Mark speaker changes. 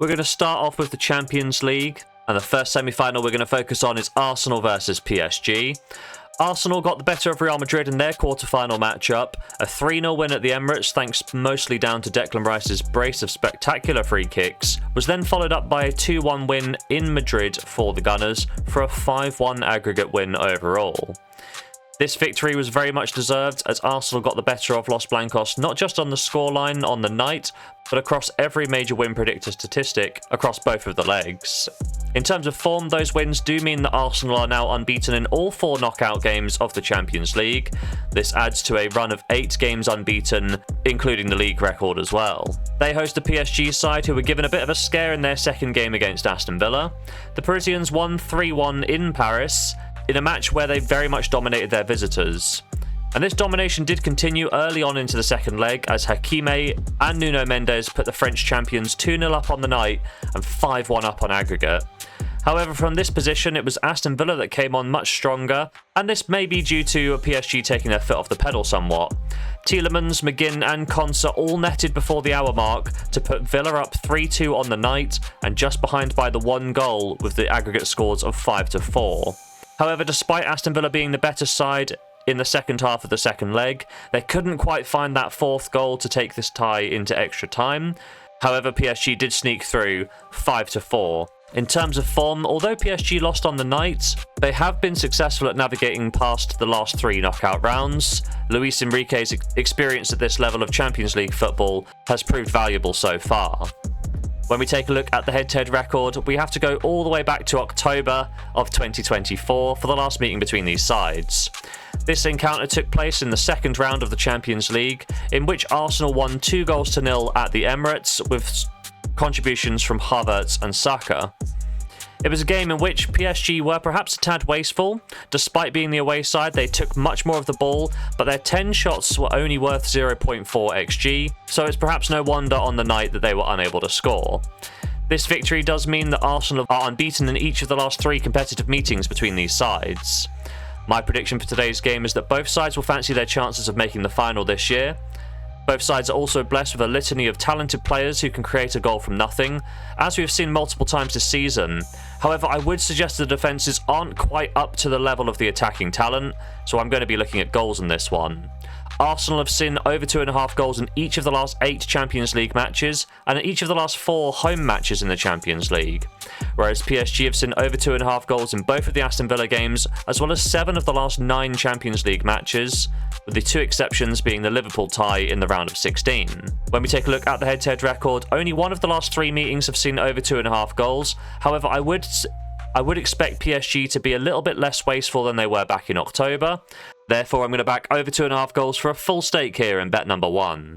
Speaker 1: We're going to start off with the Champions League, and the first semi-final we're going to focus on is Arsenal versus PSG. Arsenal got the better of Real Madrid in their quarter-final matchup, a 3-0 win at the Emirates thanks mostly down to Declan Rice's brace of spectacular free kicks, was then followed up by a 2-1 win in Madrid for the Gunners for a 5-1 aggregate win overall. This victory was very much deserved as Arsenal got the better of Los Blancos not just on the scoreline on the night, but across every major win predictor statistic across both of the legs. In terms of form, those wins do mean that Arsenal are now unbeaten in all 4 knockout games of the Champions League. This adds to a run of 8 games unbeaten, including the league record as well. They host the PSG side who were given a bit of a scare in their second game against Aston Villa. The Parisians won 3-1 in Paris, in a match where they very much dominated their visitors. And this domination did continue early on into the second leg as Hakimi and Nuno Mendes put the French champions 2-0 up on the night and 5-1 up on aggregate. However, from this position, it was Aston Villa that came on much stronger, and this may be due to PSG taking their foot off the pedal somewhat. Tielemans, McGinn and Konsa all netted before the hour mark to put Villa up 3-2 on the night and just behind by the 1 goal with the aggregate scores of 5-4. However, despite Aston Villa being the better side in the second half of the second leg, they couldn't quite find that 4th goal to take this tie into extra time. However, PSG did sneak through 5-4. In terms of form, although PSG lost on the night, they have been successful at navigating past the last 3 knockout rounds. Luis Enrique's experience at this level of Champions League football has proved valuable so far. When we take a look at the head-to-head record, we have to go all the way back to October of 2024 for the last meeting between these sides. This encounter took place in the second round of the Champions League, in which Arsenal won 2-0 at the Emirates with contributions from Havertz and Saka. It was a game in which PSG were perhaps a tad wasteful. Despite being the away side, they took much more of the ball, but their 10 shots were only worth 0.4 xG, so it's perhaps no wonder on the night that they were unable to score. This victory does mean that Arsenal are unbeaten in each of the last 3 competitive meetings between these sides. My prediction for today's game is that both sides will fancy their chances of making the final this year. Both sides are also blessed with a litany of talented players who can create a goal from nothing, as we have seen multiple times this season. However, I would suggest the defences aren't quite up to the level of the attacking talent, so I'm going to be looking at goals in this one. Arsenal have seen over 2.5 goals in each of the last 8 Champions League matches, and in each of the last 4 home matches in the Champions League. Whereas PSG have seen over 2.5 goals in both of the Aston Villa games, as well as 7 of the last 9 Champions League matches, with the 2 exceptions being the Liverpool tie in the round of 16. When we take a look at the head-to-head record, only 1 of the last 3 meetings have seen over 2.5 goals. However, I would expect PSG to be a little bit less wasteful than they were back in October. Therefore, I'm going to back over 2.5 goals for a full stake here in bet number 1.